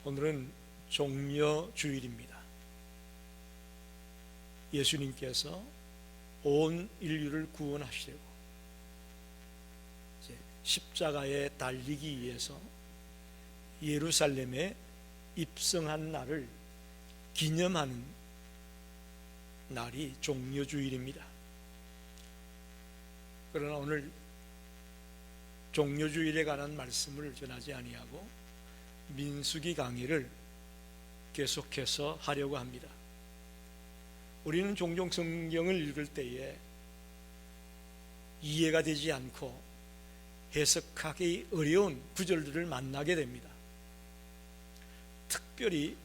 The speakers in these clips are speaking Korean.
오늘은 종려주일입니다. 예수님께서 온 인류를 구원하시려고 십자가에 달리기 위해서 예루살렘에 입성한 날을 기념하는 날이 종려주일입니다. 그러나 오늘 종려주일에 관한 말씀을 전하지 아니하고 민수기 강의를 계속해서 하려고 합니다. 우리는 종종 성경을 읽을 때에 이해가 되지 않고 해석하기 어려운 구절들을 만나게 됩니다. 특별히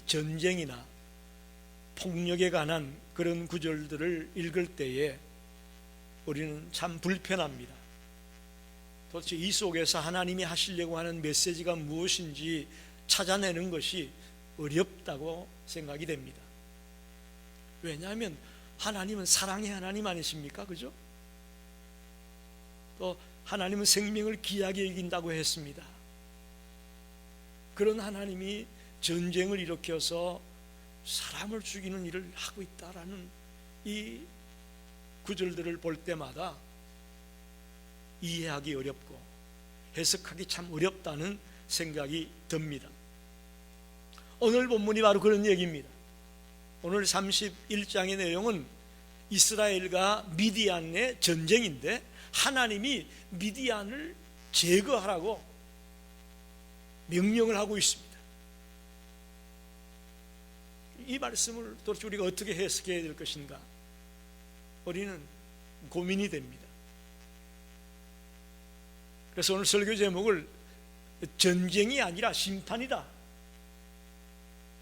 전쟁이나 폭력에 관한 그런 구절들을 읽을 때에 우리는 참 불편합니다. 도대체 이 속에서 하나님이 하시려고 하는 메시지가 무엇인지 찾아내는 것이 어렵다고 생각이 됩니다. 왜냐하면 하나님은 사랑의 하나님 아니십니까? 그죠? 또 하나님은 생명을 귀하게 여긴다고 했습니다. 그런 하나님이 전쟁을 일으켜서 사람을 죽이는 일을 하고 있다라는 이 구절들을 볼 때마다 이해하기 어렵고 해석하기 참 어렵다는 생각이 듭니다. 오늘 본문이 바로 그런 얘기입니다. 오늘 31장의 내용은 이스라엘과 미디안의 전쟁인데 하나님이 미디안을 제거하라고 명령을 하고 있습니다. 이 말씀을 도대체 우리가 어떻게 해석해야 될 것인가? 우리는 고민이 됩니다. 그래서 오늘 설교 제목을 전쟁이 아니라 심판이다,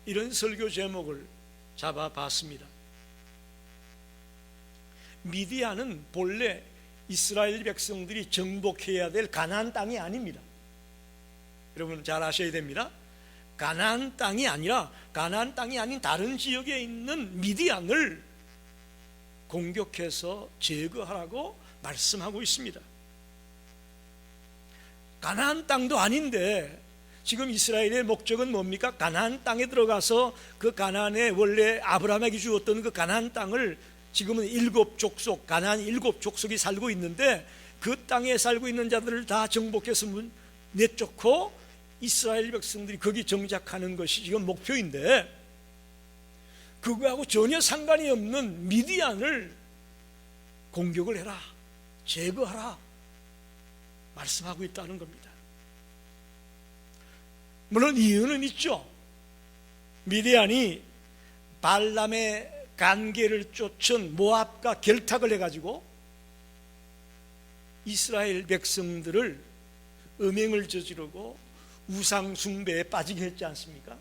이런 설교 제목을 잡아봤습니다. 미디안은 본래 이스라엘 백성들이 정복해야 될 가나안 땅이 아닙니다. 여러분 잘 아셔야 됩니다. 가나안 땅이 아니라 가나안 땅이 아닌 다른 지역에 있는 미디안을 공격해서 제거하라고 말씀하고 있습니다. 가나안 땅도 아닌데 지금 이스라엘의 목적은 뭡니까? 가나안 땅에 들어가서 그 가나안에 원래 아브라함에게 주었던 그 가나안 땅을 지금은 7족속, 가나안 7족속이 살고 있는데 그 땅에 살고 있는 자들을 다 정복해서 내쫓고 이스라엘 백성들이 거기 정착하는 것이 지금 목표인데, 그거하고 전혀 상관이 없는 미디안을 공격을 해라, 제거하라 말씀하고 있다는 겁니다. 물론 이유는 있죠. 미디안이 발람의 간계를 쫓은 모압과 결탁을 해가지고 이스라엘 백성들을 음행을 저지르고 우상 숭배에 빠지게 했지 않습니까?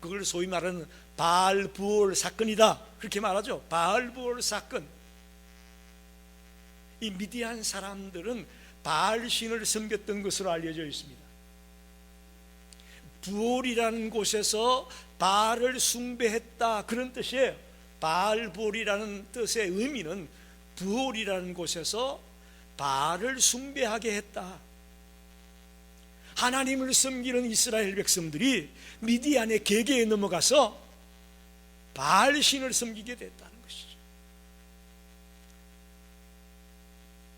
그걸 소위 말하는 바알부올 사건이다, 그렇게 말하죠. 바알부올 사건. 이 미디안 사람들은 바알 신을 섬겼던 것으로 알려져 있습니다. 부올이라는 곳에서 바알을 숭배했다, 그런 뜻이에요. 바알부올이라는 뜻의 의미는 부올이라는 곳에서 바알을 숭배하게 했다. 하나님을 섬기는 이스라엘 백성들이 미디안의 계계에 넘어가서 바알 신을 섬기게 됐다는 것이죠.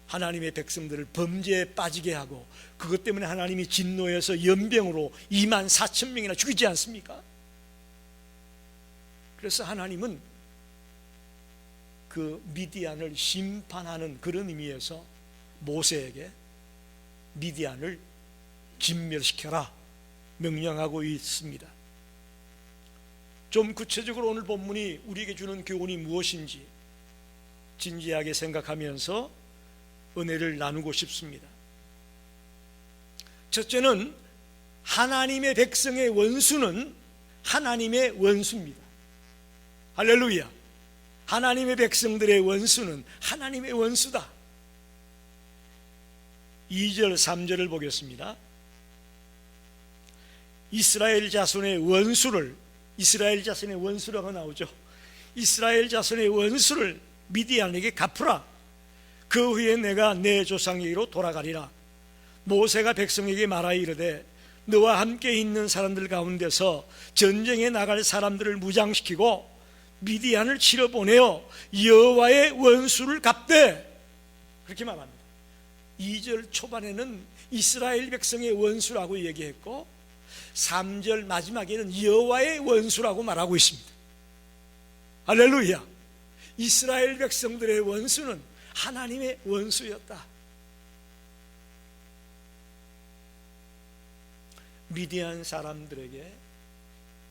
하나님의 백성들을 범죄에 빠지게 하고 그것 때문에 하나님이 진노해서 연병으로 24,000명이나 죽이지 않습니까? 그래서 하나님은 그 미디안을 심판하는 그런 의미에서 모세에게 미디안을 진멸시켜라 명령하고 있습니다. 좀 구체적으로 오늘 본문이 우리에게 주는 교훈이 무엇인지 진지하게 생각하면서 은혜를 나누고 싶습니다. 첫째는 하나님의 백성의 원수는 하나님의 원수입니다. 할렐루야. 하나님의 백성들의 원수는 하나님의 원수다. 2절 3절을 보겠습니다. 이스라엘 자손의 원수를, 이스라엘 자손의 원수라고 나오죠. 이스라엘 자손의 원수를 미디안에게 갚으라. 그 후에 내가 내 조상에게로 돌아가리라. 모세가 백성에게 말하여 이르되 너와 함께 있는 사람들 가운데서 전쟁에 나갈 사람들을 무장시키고 미디안을 치러 보내어 여호와의 원수를 갚되, 그렇게 말합니다. 2절 초반에는 이스라엘 백성의 원수라고 얘기했고 3절 마지막에는 여호와의 원수라고 말하고 있습니다. 할렐루야. 이스라엘 백성들의 원수는 하나님의 원수였다. 미디안 사람들에게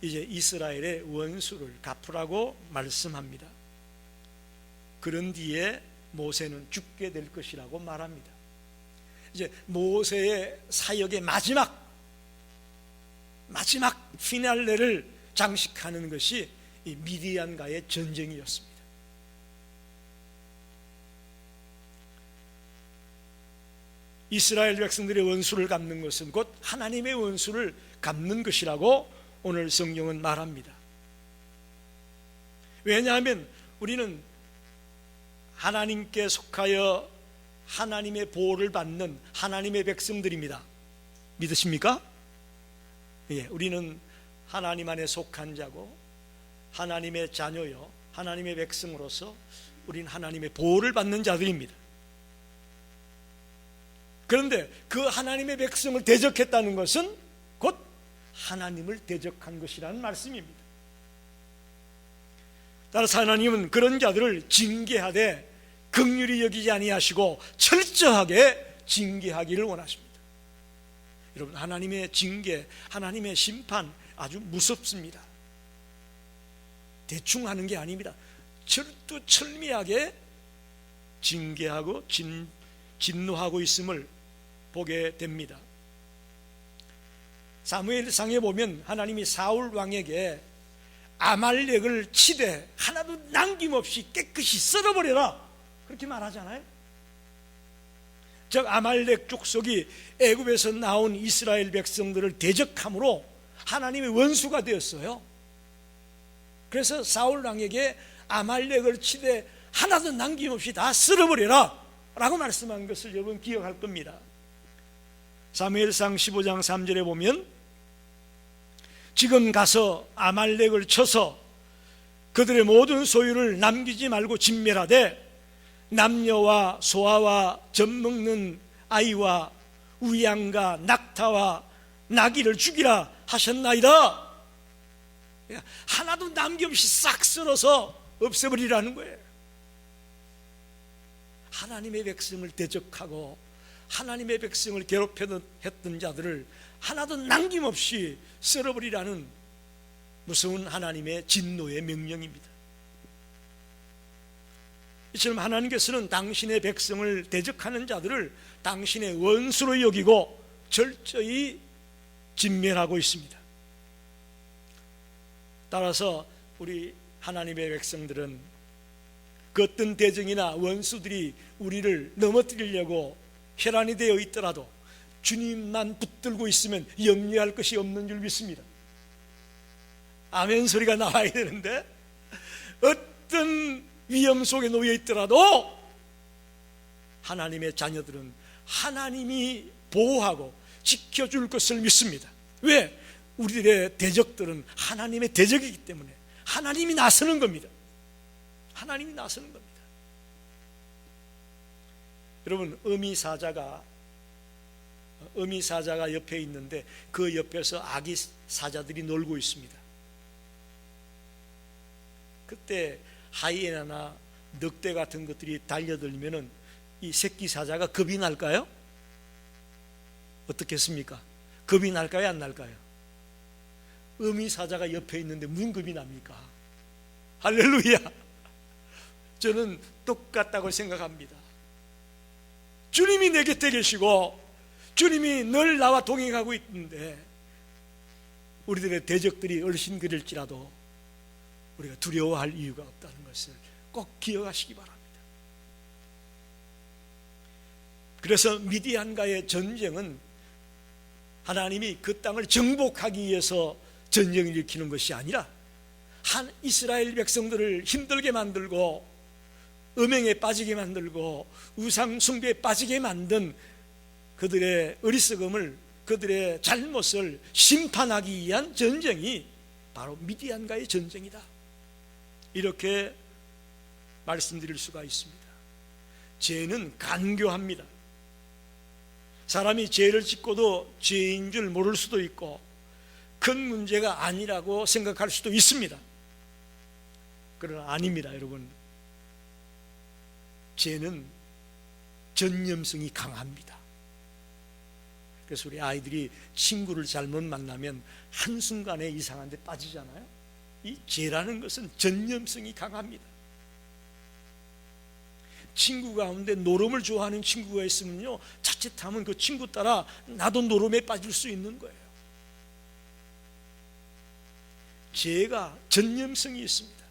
이제 이스라엘의 원수를 갚으라고 말씀합니다. 그런 뒤에 모세는 죽게 될 것이라고 말합니다. 이제 모세의 사역의 마지막 피날레를 장식하는 것이 이 미디안과의 전쟁이었습니다. 이스라엘 백성들의 원수를 갚는 것은 곧 하나님의 원수를 갚는 것이라고 오늘 성경은 말합니다. 왜냐하면 우리는 하나님께 속하여 하나님의 보호를 받는 하나님의 백성들입니다. 믿으십니까? 예, 우리는 하나님 안에 속한 자고 하나님의 자녀요 하나님의 백성으로서 우리는 하나님의 보호를 받는 자들입니다. 그런데 그 하나님의 백성을 대적했다는 것은 곧 하나님을 대적한 것이라는 말씀입니다. 따라서 하나님은 그런 자들을 징계하되 긍휼히 여기지 아니하시고 철저하게 징계하기를 원하십니다. 여러분, 하나님의 징계, 하나님의 심판 아주 무섭습니다. 대충 하는 게 아닙니다. 철두철미하게 징계하고 진노하고 있음을 보게 됩니다. 사무엘상에 보면 하나님이 사울 왕에게 아말렉을 치되 하나도 남김없이 깨끗이 썰어버려라, 그렇게 말하잖아요. 즉 아말렉 족속이 애굽에서 나온 이스라엘 백성들을 대적함으로 하나님의 원수가 되었어요. 그래서 사울 왕에게 아말렉을 치되 하나도 남김없이 다 썰어버려라 라고 말씀한 것을 여러분 기억할 겁니다. 사무엘상 15장 3절에 보면 지금 가서 아말렉을 쳐서 그들의 모든 소유를 남기지 말고 진멸하되 남녀와 소아와 젖먹는 아이와 우양과 낙타와 나귀를 죽이라 하셨나이다. 하나도 남김없이 싹 썰어서 없애버리라는 거예요. 하나님의 백성을 대적하고 하나님의 백성을 괴롭혔던 자들을 하나도 남김없이 썰어버리라는 무서운 하나님의 진노의 명령입니다. 이처럼 하나님께서는 당신의 백성을 대적하는 자들을 당신의 원수로 여기고 철저히 진멸하고 있습니다. 따라서 우리 하나님의 백성들은 그 어떤 대적이나 원수들이 우리를 넘어뜨리려고 혈안이 되어 있더라도 주님만 붙들고 있으면 염려할 것이 없는 줄 믿습니다. 아멘 소리가 나와야 되는데, 어떤 위험 속에 놓여 있더라도 하나님의 자녀들은 하나님이 보호하고 지켜줄 것을 믿습니다. 왜? 우리들의 대적들은 하나님의 대적이기 때문에 하나님이 나서는 겁니다. 하나님이 나서는 겁니다. 여러분, 어미사자가 옆에 있는데 그 옆에서 아기 사자들이 놀고 있습니다. 그때 하이에나나 늑대 같은 것들이 달려들면은 이 새끼 사자가 겁이 날까요? 어떻겠습니까? 겁이 날까요, 안 날까요? 어미사자가 옆에 있는데 무슨 겁이 납니까? 할렐루야! 저는 똑같다고 생각합니다. 주님이 내 곁에 계시고 주님이 늘 나와 동행하고 있는데 우리들의 대적들이 얼씬거릴지라도 우리가 두려워할 이유가 없다는 것을 꼭 기억하시기 바랍니다. 그래서 미디안과의 전쟁은 하나님이 그 땅을 정복하기 위해서 전쟁을 일으키는 것이 아니라 한 이스라엘 백성들을 힘들게 만들고 음행에 빠지게 만들고 우상 숭배에 빠지게 만든 그들의 어리석음을 그들의 잘못을 심판하기 위한 전쟁이 바로 미디안과의 전쟁이다, 이렇게 말씀드릴 수가 있습니다. 죄는 간교합니다. 사람이 죄를 짓고도 죄인 줄 모를 수도 있고 큰 문제가 아니라고 생각할 수도 있습니다. 그러나 아닙니다, 여러분. 죄는 전념성이 강합니다. 그래서 우리 아이들이 친구를 잘못 만나면 한순간에 이상한 데 빠지잖아요. 이 죄라는 것은 전념성이 강합니다. 친구 가운데 노름을 좋아하는 친구가 있으면요, 자칫하면 그 친구 따라 나도 노름에 빠질 수 있는 거예요. 죄가 전념성이 있습니다.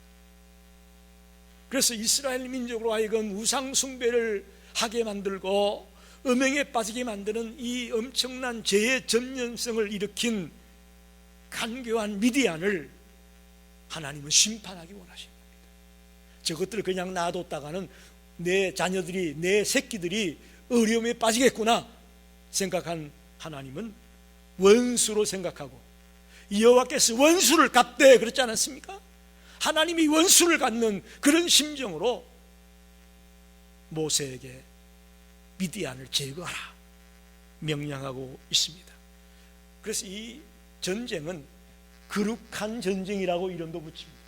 그래서 이스라엘 민족으로 하여금 우상 숭배를 하게 만들고 음행에 빠지게 만드는 이 엄청난 죄의 전념성을 일으킨 간교한 미디안을 하나님은 심판하기 원하십니다. 저것들을 그냥 놔뒀다가는 내 자녀들이, 내 새끼들이 어려움에 빠지겠구나 생각한 하나님은 원수로 생각하고, 여호와께서 원수를 갚되 그렇지 않았습니까? 하나님이 원수를 갚는 그런 심정으로 모세에게 미디안을 제거하라 명령하고 있습니다. 그래서 이 전쟁은 거룩한 전쟁이라고 이름도 붙입니다.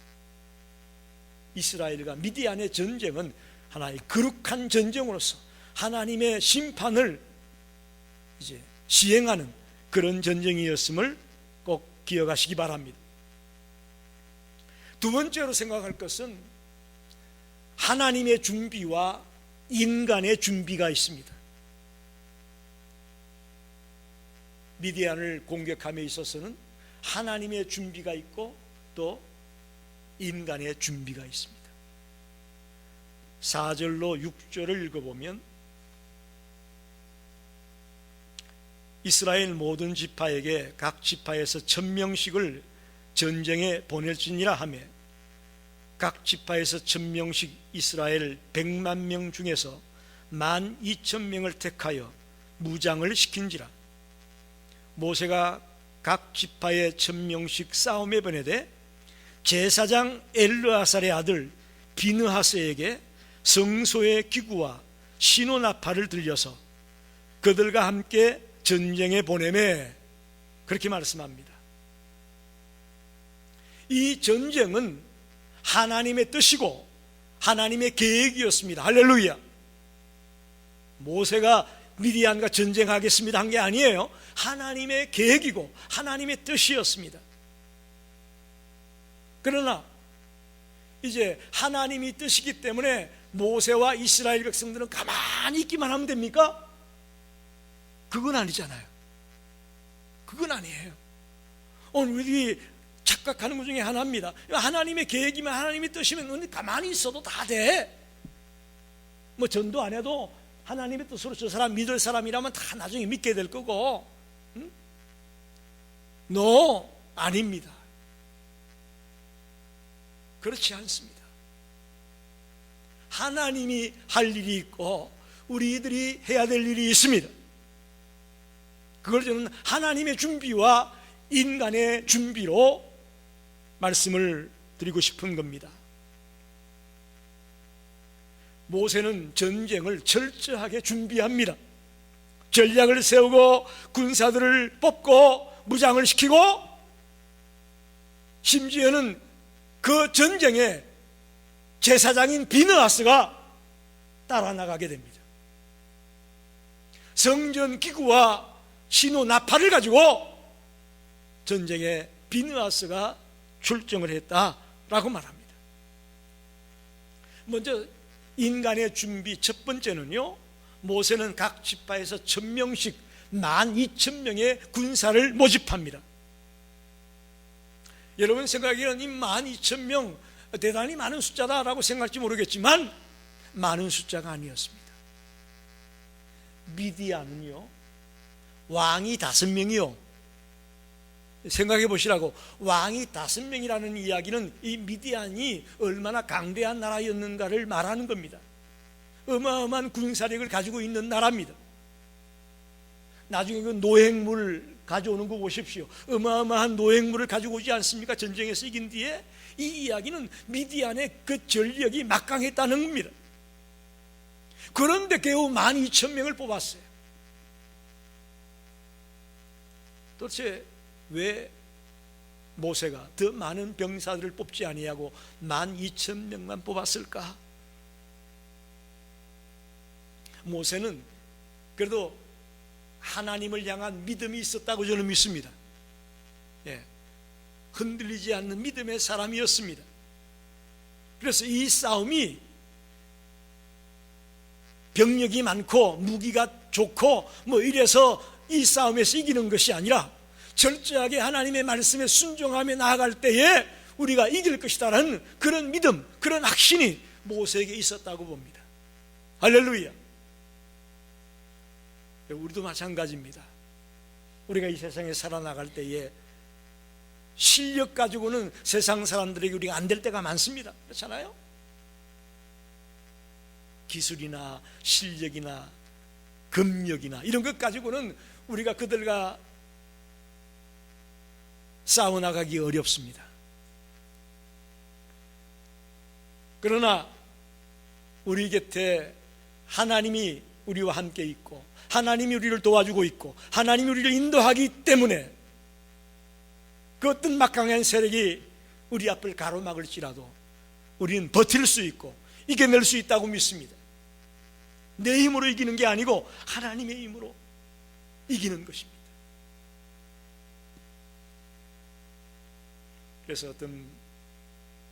이스라엘과 미디안의 전쟁은 하나의 거룩한 전쟁으로서 하나님의 심판을 이제 시행하는 그런 전쟁이었음을 꼭 기억하시기 바랍니다. 두 번째로 생각할 것은 하나님의 준비와 인간의 준비가 있습니다. 미디안을 공격함에 있어서는 하나님의 준비가 있고 또 인간의 준비가 있습니다. 4절로 6절을 읽어보면 이스라엘 모든 지파에게 각 지파에서 1000명씩을 전쟁에 보낼지니라 하며 각 지파에서 1000명씩 이스라엘 100만 명 중에서 12,000명을 택하여 무장을 시킨지라. 모세가 각 지파에 1000명씩 싸움에 보내되 제사장 엘르아살의 아들 비느하스에게 성소의 기구와 시노나팔을 들려서 그들과 함께 전쟁에 보내매, 그렇게 말씀합니다. 이 전쟁은 하나님의 뜻이고 하나님의 계획이었습니다. 할렐루야. 모세가 미디안과 전쟁하겠습니다 한 게 아니에요. 하나님의 계획이고 하나님의 뜻이었습니다. 그러나 이제 하나님이 뜻이기 때문에 모세와 이스라엘 백성들은 가만히 있기만 하면 됩니까? 그건 아니잖아요. 그건 아니에요. 오늘 우리 착각하는 것 중에 하나입니다. 하나님의 계획이면, 하나님의 뜻이면 가만히 있어도 다 돼. 뭐 전도 안 해도 하나님의 뜻으로 저 사람 믿을 사람이라면 다 나중에 믿게 될 거고. 응? No, 아닙니다. 그렇지 않습니다. 하나님이 할 일이 있고 우리들이 해야 될 일이 있습니다. 그걸 저는 하나님의 준비와 인간의 준비로 말씀을 드리고 싶은 겁니다. 모세는 전쟁을 철저하게 준비합니다. 전략을 세우고 군사들을 뽑고 무장을 시키고 심지어는 그 전쟁에 제사장인 비느하스가 따라 나가게 됩니다. 성전 기구와 신호 나팔을 가지고 전쟁에 비느하스가 출정을 했다라고 말합니다. 먼저 인간의 준비 첫 번째는요, 모세는 각 지파에서 1000명씩 12,000명의 군사를 모집합니다. 여러분 생각에는 이 12,000명 대단히 많은 숫자다라고 생각할지 모르겠지만 많은 숫자가 아니었습니다. 미디안은요, 왕이 5명이요. 생각해 보시라고. 왕이 5명이라는 이야기는 이 미디안이 얼마나 강대한 나라였는가를 말하는 겁니다. 어마어마한 군사력을 가지고 있는 나라입니다. 나중에 그 노획물 가져오는 거 보십시오. 어마어마한 노획물을 가지고 오지 않습니까? 전쟁에서 이긴 뒤에. 이 이야기는 미디안의 그 전력이 막강했다는 겁니다. 그런데 겨우 12,000명을 뽑았어요. 도대체 왜 모세가 더 많은 병사들을 뽑지 아니하고 12,000명만 뽑았을까? 모세는 그래도 하나님을 향한 믿음이 있었다고 저는 믿습니다. 흔들리지 않는 믿음의 사람이었습니다. 그래서 이 싸움이 병력이 많고 무기가 좋고 뭐 이래서 이 싸움에서 이기는 것이 아니라 철저하게 하나님의 말씀에 순종하며 나아갈 때에 우리가 이길 것이다라는 그런 믿음, 그런 확신이 모세에게 있었다고 봅니다. 할렐루야. 우리도 마찬가지입니다. 우리가 이 세상에 살아나갈 때에 실력 가지고는 세상 사람들에게 우리가 안 될 때가 많습니다. 그렇잖아요? 기술이나 실력이나 금력이나 이런 것 가지고는 우리가 그들과 싸워나가기 어렵습니다. 그러나 우리 곁에 하나님이 우리와 함께 있고 하나님이 우리를 도와주고 있고 하나님이 우리를 인도하기 때문에 그 어떤 막강한 세력이 우리 앞을 가로막을지라도 우리는 버틸 수 있고 이겨낼 수 있다고 믿습니다. 내 힘으로 이기는 게 아니고 하나님의 힘으로 이기는 것입니다. 그래서 어떤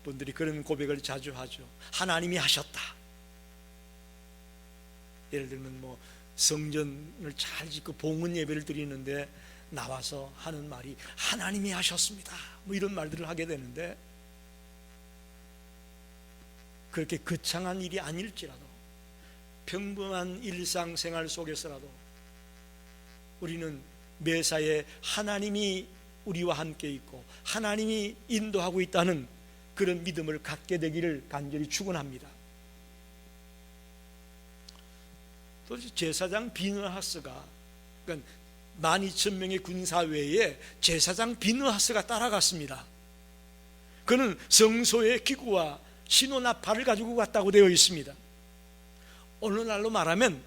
분들이 그런 고백을 자주 하죠. 하나님이 하셨다. 예를 들면 뭐 성전을 잘 짓고 봉헌 예배를 드리는데 나와서 하는 말이 하나님이 하셨습니다. 뭐 이런 말들을 하게 되는데 그렇게 거창한 일이 아닐지라도 평범한 일상생활 속에서라도 우리는 매사에 하나님이 우리와 함께 있고 하나님이 인도하고 있다는 그런 믿음을 갖게 되기를 간절히 축원합니다. 또 제사장 비느하스가 그러니까 12,000명의 군사외에 제사장 비느하스가 따라갔습니다. 그는 성소의 기구와 신호나팔을 가지고 갔다고 되어 있습니다. 오늘날로 말하면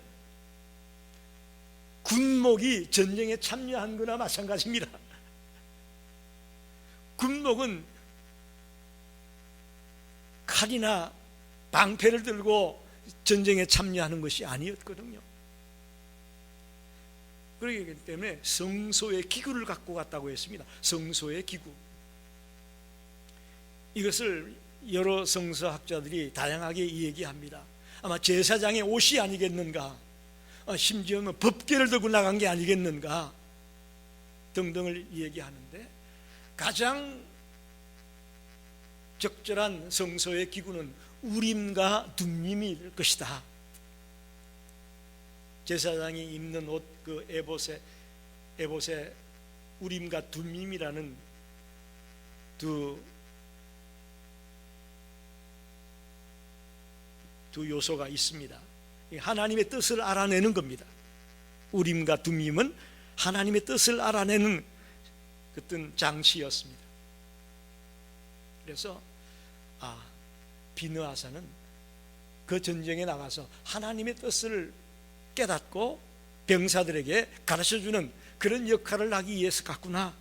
군목이 전쟁에 참여한 거나 마찬가지입니다. 군목은 칼이나 방패를 들고 전쟁에 참여하는 것이 아니었거든요. 그렇기 때문에 성소의 기구를 갖고 갔다고 했습니다. 성소의 기구. 이것을 여러 성서학자들이 다양하게 얘기합니다. 아마 제사장의 옷이 아니겠는가, 심지어는 법궤를 들고 나간 게 아니겠는가 등등을 얘기하는데 가장 적절한 성소의 기구는 우림과 둠림일 것이다. 제사장이 입는 옷 그 에봇에 우림과 둠림이라는 두 요소가 있습니다. 하나님의 뜻을 알아내는 겁니다. 우림과 둠림은 하나님의 뜻을 알아내는 어떤 장치였습니다. 그래서 비느하사는 그 전쟁에 나가서 하나님의 뜻을 깨닫고 병사들에게 가르쳐주는 그런 역할을 하기 위해서 갔구나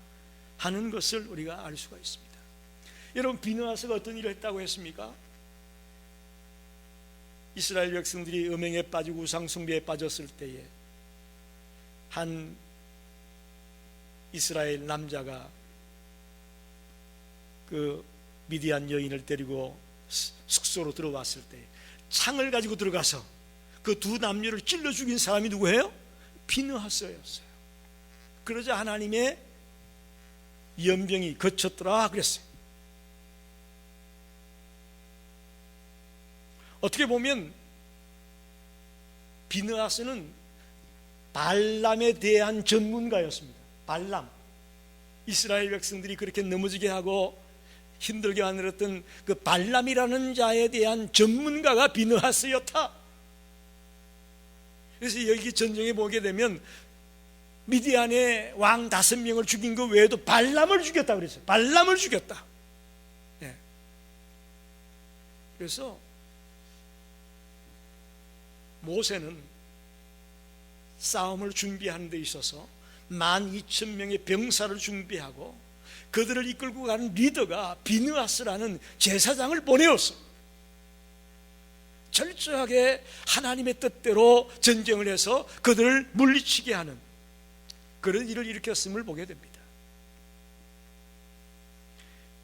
하는 것을 우리가 알 수가 있습니다. 여러분, 비느하사가 어떤 일을 했다고 했습니까? 이스라엘 백성들이 음행에 빠지고 우상 숭배에 빠졌을 때에 한 이스라엘 남자가 그 미디안 여인을 데리고 숙소로 들어왔을 때 창을 가지고 들어가서 그 두 남녀를 찔러 죽인 사람이 누구예요? 비느하사였어요. 그러자 하나님의 연병이 거쳤더라 그랬어요. 어떻게 보면 비느하사는 발람에 대한 전문가였습니다. 발람, 이스라엘 백성들이 그렇게 넘어지게 하고 힘들게 만들었던 그 발람이라는 자에 대한 전문가가 비느하사였다. 그래서 여기 전쟁에 보게 되면 미디안의 왕 5명을 죽인 것 외에도 발람을 죽였다 그랬어요. 발람을 죽였다. 네. 그래서 모세는 싸움을 준비하는 데 있어서 12,000명의 병사를 준비하고 그들을 이끌고 가는 리더가 비느하스라는 제사장을 보내었어. 철저하게 하나님의 뜻대로 전쟁을 해서 그들을 물리치게 하는 그런 일을 일으켰음을 보게 됩니다.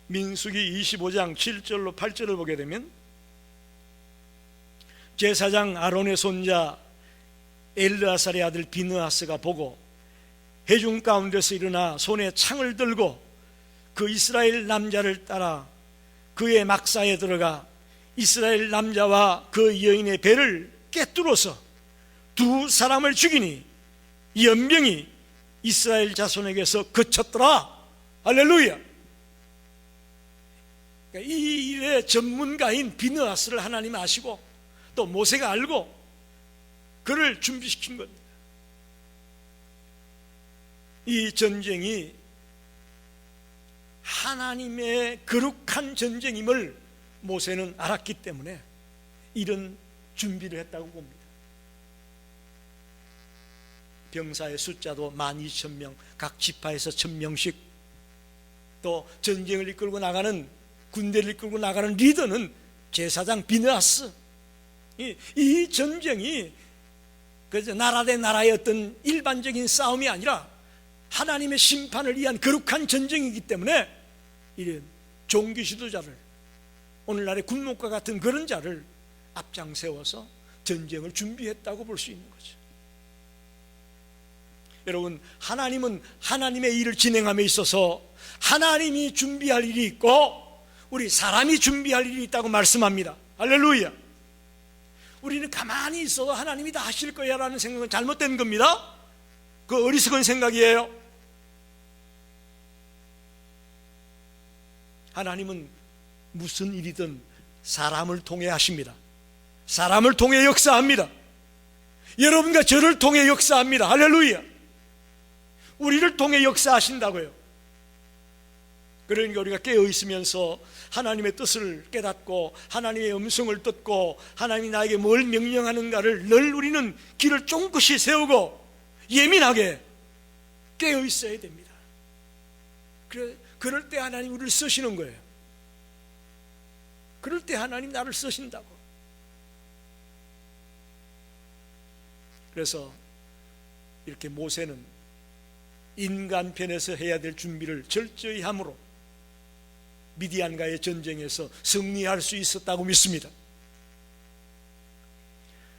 민수기 25장 7절로 8절을 보게 되면 제사장 아론의 손자 엘르아살의 아들 비느하스가 보고 회중 가운데서 일어나 손에 창을 들고 그 이스라엘 남자를 따라 그의 막사에 들어가 이스라엘 남자와 그 여인의 배를 꿰뚫어서 2 사람을 죽이니 연병이 이스라엘 자손에게서 그쳤더라. 할렐루야. 그러니까 이 일의 전문가인 비느하스를 하나님 아시고 또 모세가 알고 그를 준비시킨 겁니다. 이 전쟁이 하나님의 거룩한 전쟁임을 모세는 알았기 때문에 이런 준비를 했다고 봅니다. 병사의 숫자도 12,000명, 각 지파에서 1,000명씩, 또 전쟁을 이끌고 나가는, 군대를 이끌고 나가는 리더는 제사장 비느하스. 이 전쟁이 그래서 나라 대 나라의 어떤 일반적인 싸움이 아니라 하나님의 심판을 위한 거룩한 전쟁이기 때문에 이런 종교 지도자를, 오늘날의 군목과 같은 그런 자를 앞장 세워서 전쟁을 준비했다고 볼 수 있는 거죠. 여러분, 하나님은 하나님의 일을 진행함에 있어서 하나님이 준비할 일이 있고 우리 사람이 준비할 일이 있다고 말씀합니다. 할렐루야. 우리는 가만히 있어도 하나님이 다 하실 거야 라는 생각은 잘못된 겁니다. 그 어리석은 생각이에요. 하나님은 무슨 일이든 사람을 통해 하십니다. 사람을 통해 역사합니다. 여러분과 저를 통해 역사합니다. 할렐루야. 우리를 통해 역사하신다고요. 그러니까 우리가 깨어있으면서 하나님의 뜻을 깨닫고 하나님의 음성을 듣고 하나님이 나에게 뭘 명령하는가를 늘 우리는 길을 쫑긋이 세우고 예민하게 깨어있어야 됩니다. 그럴 때 하나님 우리를 쓰시는 거예요. 그럴 때 하나님 나를 쓰신다고. 그래서 이렇게 모세는 인간 편에서 해야 될 준비를 철저히 함으로 미디안과의 전쟁에서 승리할 수 있었다고 믿습니다.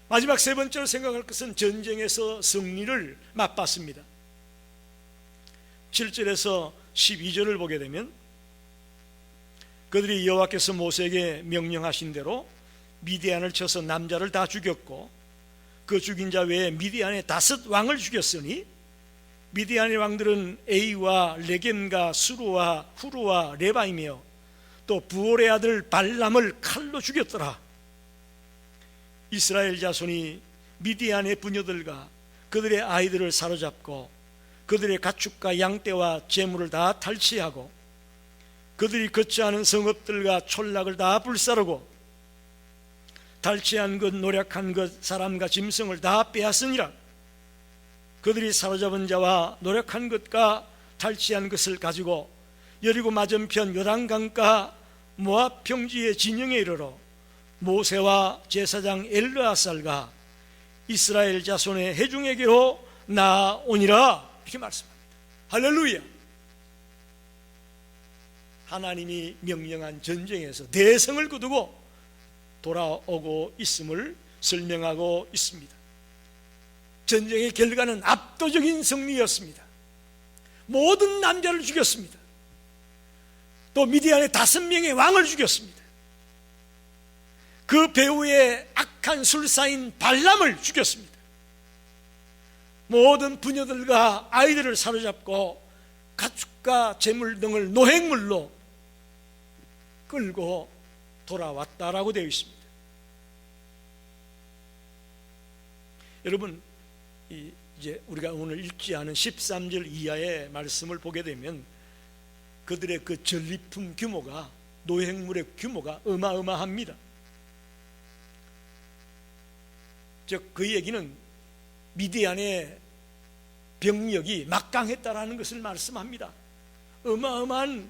마지막 3번째로 생각할 것은 전쟁에서 승리를 맛봤습니다. 7절에서 12절을 보게 되면 그들이 여호와께서 모세에게 명령하신 대로 미디안을 쳐서 남자를 다 죽였고 그 죽인 자 외에 미디안의 5 왕을 죽였으니 미디안의 왕들은 에이와 레겜과 수루와 후루와 레바이며 또 부올의 아들 발람을 칼로 죽였더라. 이스라엘 자손이 미디안의 부녀들과 그들의 아이들을 사로잡고 그들의 가축과 양떼와 재물을 다 탈취하고 그들이 거처하는 성읍들과 촌락을 다 불사르고 탈취한 것 노력한 것 사람과 짐승을 다 빼앗으니라. 그들이 사로잡은 자와 노력한 것과 탈취한 것을 가지고 여리고 맞은편 요단강가 모압 평지의 진영에 이르러 모세와 제사장 엘르아살과 이스라엘 자손의 회중에게로 나오니라. 이렇게 말씀합니다. 할렐루야. 하나님이 명령한 전쟁에서 대성을 거두고 돌아오고 있음을 설명하고 있습니다. 전쟁의 결과는 압도적인 승리였습니다. 모든 남자를 죽였습니다. 또 미디안의 5명의 왕을 죽였습니다. 그 배후의 악한 술사인 발람을 죽였습니다. 모든 부녀들과 아이들을 사로잡고 가축과 재물 등을 노획물로 끌고 돌아왔다라고 되어 있습니다. 여러분, 이 이제 우리가 오늘 읽지 않은 13절 이하의 말씀을 보게 되면 그들의 그 전리품 규모가, 노획물의 규모가 어마어마합니다. 즉 그 얘기는 미디안의 병력이 막강했다라는 것을 말씀합니다. 어마어마한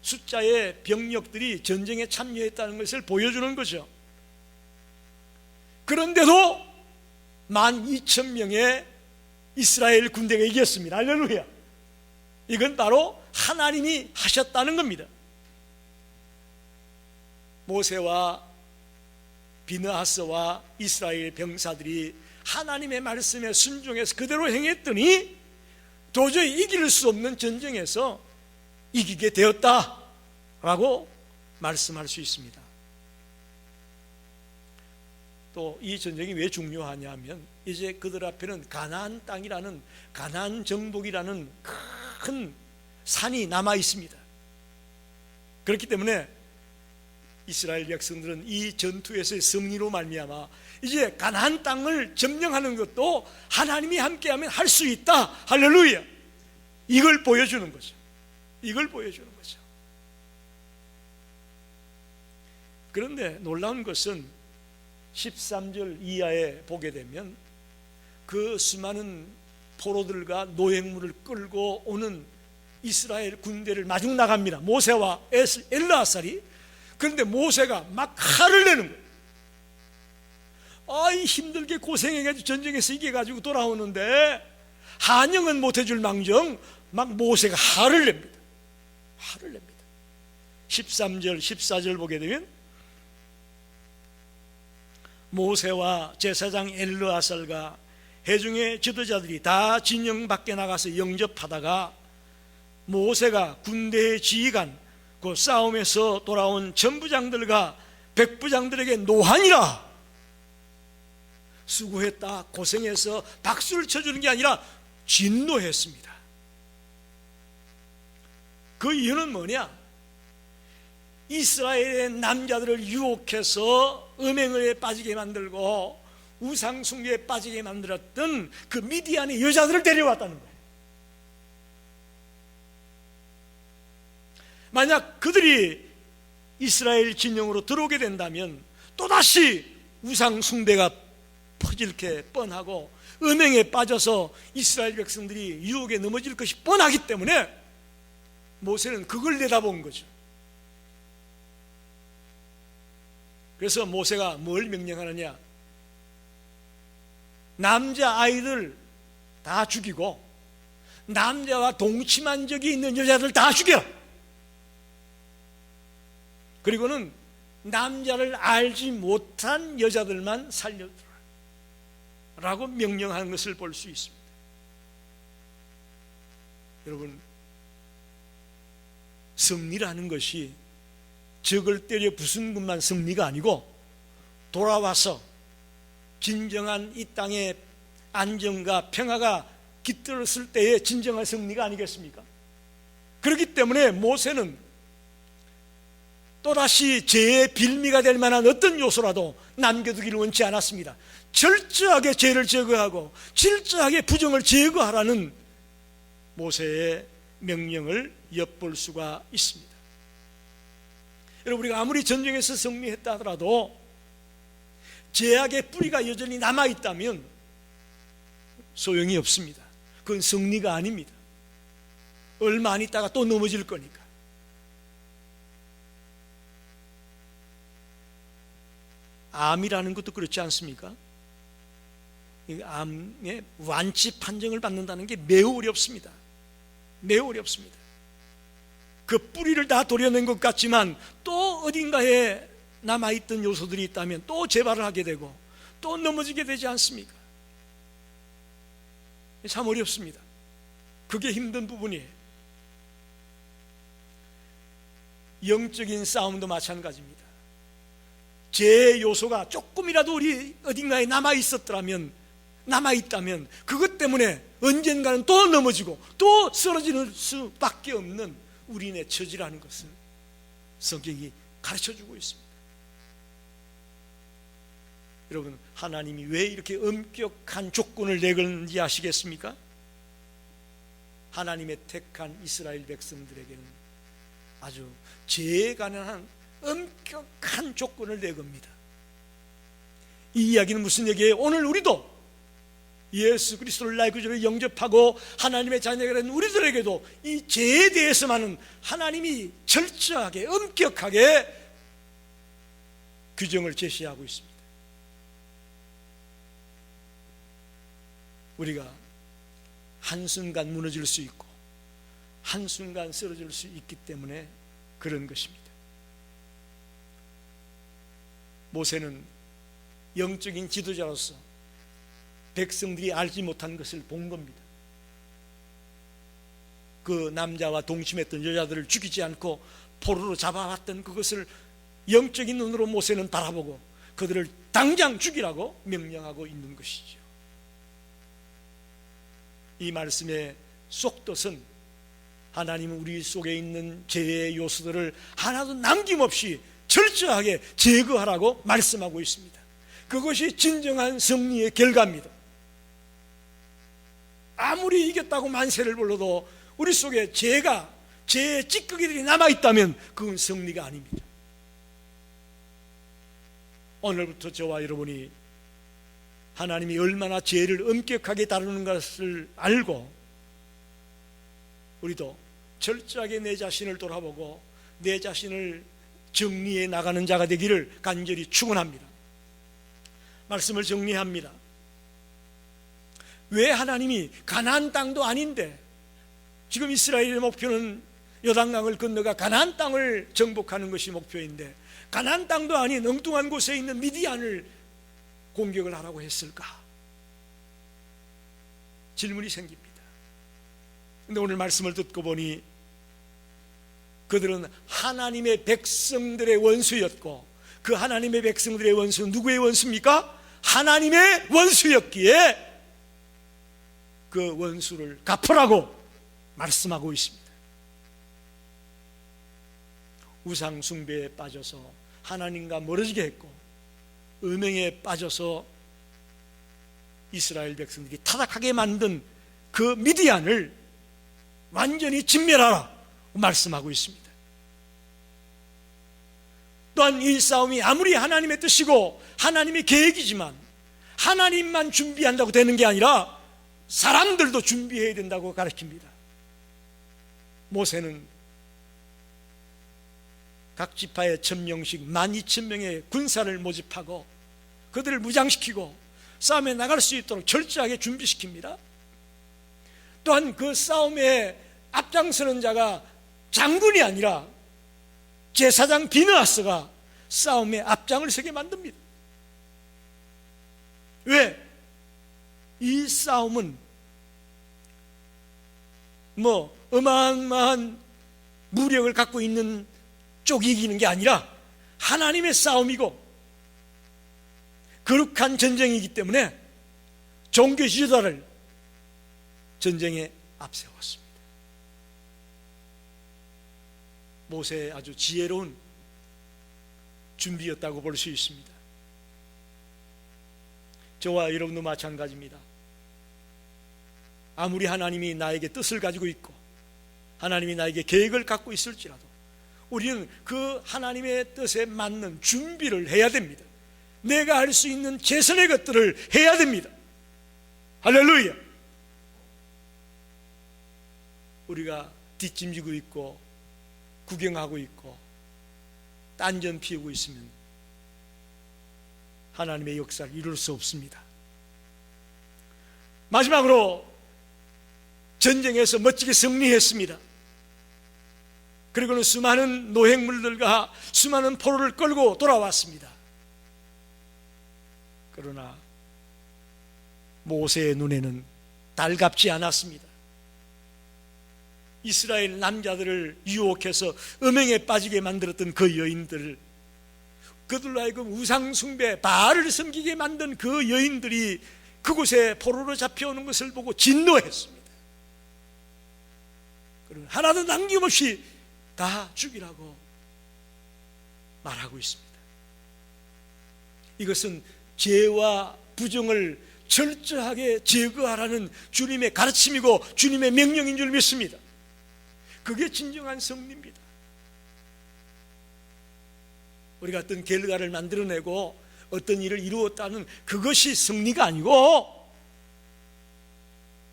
숫자의 병력들이 전쟁에 참여했다는 것을 보여주는 거죠. 그런데도 12,000명의 이스라엘 군대가 이겼습니다. 할렐루야. 이건 바로 하나님이 하셨다는 겁니다. 모세와 비느하스와 이스라엘 병사들이 하나님의 말씀에 순종해서 그대로 행했더니 도저히 이길 수 없는 전쟁에서 이기게 되었다라고 말씀할 수 있습니다. 또 이 전쟁이 왜 중요하냐면 이제 그들 앞에는 가나안 땅이라는, 가나안 정복이라는 큰 산이 남아 있습니다. 그렇기 때문에 이스라엘 백성들은 이 전투에서의 승리로 말미암아 이제 가나안 땅을 점령하는 것도 하나님이 함께하면 할 수 있다. 할렐루야. 이걸 보여주는 거죠. 이걸 보여주는 거죠. 그런데 놀라운 것은 13절 이하에 보게 되면 그 수많은 포로들과 노획물을 끌고 오는 이스라엘 군대를 마중 나갑니다. 모세와 엘르아살이. 그런데 모세가 막 화를 내는 거예요. 아이 힘들게 고생해가지고 전쟁에서 이겨가지고 돌아오는데 한영은 못해줄 망정 막 모세가 화를 냅니다. 화를 냅니다. 13절 14절 보게 되면 모세와 제사장 엘르아살과 회중의 지도자들이 다 진영 밖에 나가서 영접하다가 모세가 군대의 지휘관, 그 싸움에서 돌아온 전부장들과 백부장들에게 노하니라, 수고했다, 고생해서 박수를 쳐주는 게 아니라 진노했습니다. 그 이유는 뭐냐? 이스라엘의 남자들을 유혹해서 음행에 빠지게 만들고 우상 숭배에 빠지게 만들었던 그 미디안의 여자들을 데려왔다는 거예요. 만약 그들이 이스라엘 진영으로 들어오게 된다면 또다시 우상 숭배가 퍼질 게 뻔하고 음행에 빠져서 이스라엘 백성들이 유혹에 넘어질 것이 뻔하기 때문에 모세는 그걸 내다본 거죠. 그래서 모세가 뭘 명령하느냐? 남자아이들 다 죽이고 남자와 동침한 적이 있는 여자들 다 죽여. 그리고는 남자를 알지 못한 여자들만 살려두라 라고 명령하는 것을 볼 수 있습니다. 여러분, 승리라는 것이 적을 때려 부순 것만 승리가 아니고 돌아와서 진정한 이 땅의 안정과 평화가 깃들었을 때의 진정한 승리가 아니겠습니까? 그렇기 때문에 모세는 또다시 죄의 빌미가 될 만한 어떤 요소라도 남겨두기를 원치 않았습니다. 철저하게 죄를 제거하고 철저하게 부정을 제거하라는 모세의 명령을 엿볼 수가 있습니다. 여러분, 우리가 아무리 전쟁에서 승리했다 하더라도 죄악의 뿌리가 여전히 남아있다면 소용이 없습니다. 그건 승리가 아닙니다. 얼마 안 있다가 또 넘어질 거니까. 암이라는 것도 그렇지 않습니까? 이 암의 완치 판정을 받는다는 게 매우 어렵습니다. 매우 어렵습니다. 그 뿌리를 다 도려낸 것 같지만 또 어딘가에 남아있던 요소들이 있다면 또 재발을 하게 되고 또 넘어지게 되지 않습니까? 참 어렵습니다. 그게 힘든 부분이에요. 영적인 싸움도 마찬가지입니다. 죄의 요소가 조금이라도 우리 어딘가에 남아있다면 그것 때문에 언젠가는 또 넘어지고 또 쓰러지는 수밖에 없는 우리의 처지라는 것을 성경이 가르쳐주고 있습니다. 여러분, 하나님이 왜 이렇게 엄격한 조건을 내걸는지 아시겠습니까? 하나님의 택한 이스라엘 백성들에게는 아주 죄에 관한 엄격한 조건을 내겁니다. 이 이야기는 무슨 얘기예요? 오늘 우리도 예수 그리스도를 나의 구주로 영접하고 하나님의 자녀가 된 우리들에게도 이 죄에 대해서만은 하나님이 철저하게 엄격하게 규정을 제시하고 있습니다. 우리가 한순간 무너질 수 있고 한순간 쓰러질 수 있기 때문에 그런 것입니다. 모세는 영적인 지도자로서 백성들이 알지 못한 것을 본 겁니다. 그 남자와 동침했던 여자들을 죽이지 않고 포로로 잡아왔던 그것을 영적인 눈으로 모세는 바라보고 그들을 당장 죽이라고 명령하고 있는 것이죠. 이 말씀의 속뜻은 하나님은 우리 속에 있는 죄의 요소들을 하나도 남김없이 철저하게 제거하라고 말씀하고 있습니다. 그것이 진정한 승리의 결과입니다. 아무리 이겼다고 만세를 불러도 우리 속에 죄의 찌꺼기들이 남아있다면 그건 승리가 아닙니다. 오늘부터 저와 여러분이 하나님이 얼마나 죄를 엄격하게 다루는 것을 알고 우리도 철저하게 내 자신을 돌아보고 내 자신을 정리해 나가는 자가 되기를 간절히 축원합니다. 말씀을 정리합니다. 왜 하나님이 가나안 땅도 아닌데 지금 이스라엘의 목표는 요단강을 건너가 가나안 땅을 정복하는 것이 목표인데 가나안 땅도 아닌 엉뚱한 곳에 있는 미디안을 공격을 하라고 했을까? 질문이 생깁니다. 그런데 오늘 말씀을 듣고 보니 그들은 하나님의 백성들의 원수였고 그 하나님의 백성들의 원수는 누구의 원수입니까? 하나님의 원수였기에 그 원수를 갚으라고 말씀하고 있습니다. 우상 숭배에 빠져서 하나님과 멀어지게 했고 음행에 빠져서 이스라엘 백성들이 타락하게 만든 그 미디안을 완전히 진멸하라 말씀하고 있습니다. 또한 이 싸움이 아무리 하나님의 뜻이고 하나님의 계획이지만 하나님만 준비한다고 되는 게 아니라 사람들도 준비해야 된다고 가르칩니다. 모세는 각 지파의 1000명씩 12,000명의 군사를 모집하고 그들을 무장시키고 싸움에 나갈 수 있도록 철저하게 준비시킵니다. 또한 그 싸움에 앞장서는 자가 장군이 아니라 제사장 비느하스가 싸움에 앞장을 서게 만듭니다. 왜? 이 싸움은 어마어마한 무력을 갖고 있는 쪽이 이기는 게 아니라 하나님의 싸움이고 거룩한 전쟁이기 때문에 종교 지도자를 전쟁에 앞세웠습니다. 모세의 아주 지혜로운 준비였다고 볼 수 있습니다. 저와 여러분도 마찬가지입니다. 아무리 하나님이 나에게 뜻을 가지고 있고 하나님이 나에게 계획을 갖고 있을지라도 우리는 그 하나님의 뜻에 맞는 준비를 해야 됩니다. 내가 할 수 있는 최선의 것들을 해야 됩니다. 할렐루야. 우리가 뒷짐지고 있고 구경하고 있고 딴전 피우고 있으면 하나님의 역사를 이룰 수 없습니다. 마지막으로 전쟁에서 멋지게 승리했습니다. 그리고는 수많은 노획물들과 수많은 포로를 끌고 돌아왔습니다. 그러나 모세의 눈에는 달갑지 않았습니다. 이스라엘 남자들을 유혹해서 음행에 빠지게 만들었던 그 여인들, 그들로 하여금 우상숭배 바알을 섬기게 만든 그 여인들이 그곳에 포로로 잡혀오는 것을 보고 진노했습니다. 그리고 하나도 남김없이 다 죽이라고 말하고 있습니다. 이것은 죄와 부정을 철저하게 제거하라는 주님의 가르침이고 주님의 명령인 줄 믿습니다. 그게 진정한 승리입니다. 우리가 어떤 결과를 만들어내고 어떤 일을 이루었다는 그것이 승리가 아니고,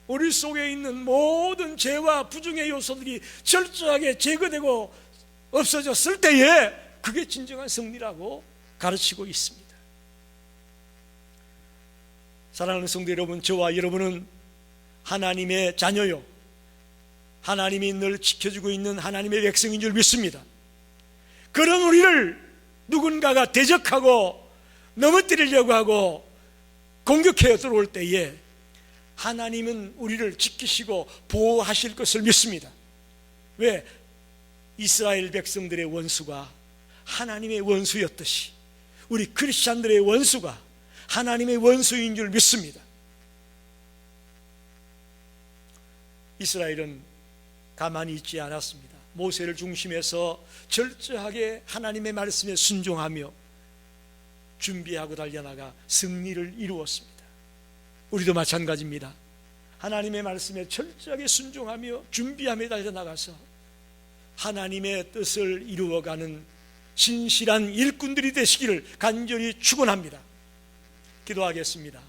우리 속에 있는 모든 죄와 부정의 요소들이 철저하게 제거되고 없어졌을 때에 그게 진정한 승리라고 가르치고 있습니다. 사랑하는 성도 여러분, 저와 여러분은 하나님의 자녀요, 하나님이 늘 지켜주고 있는 하나님의 백성인 줄 믿습니다. 그런 우리를 누군가가 대적하고 넘어뜨리려고 하고 공격해 들어올 때에 하나님은 우리를 지키시고 보호하실 것을 믿습니다. 왜? 이스라엘 백성들의 원수가 하나님의 원수였듯이 우리 크리스찬들의 원수가 하나님의 원수인 줄 믿습니다. 이스라엘은 가만히 있지 않았습니다. 모세를 중심해서 철저하게 하나님의 말씀에 순종하며 준비하고 달려나가 승리를 이루었습니다. 우리도 마찬가지입니다. 하나님의 말씀에 철저하게 순종하며 준비하며 달려나가서 하나님의 뜻을 이루어가는 신실한 일꾼들이 되시기를 간절히 축원합니다. 기도하겠습니다.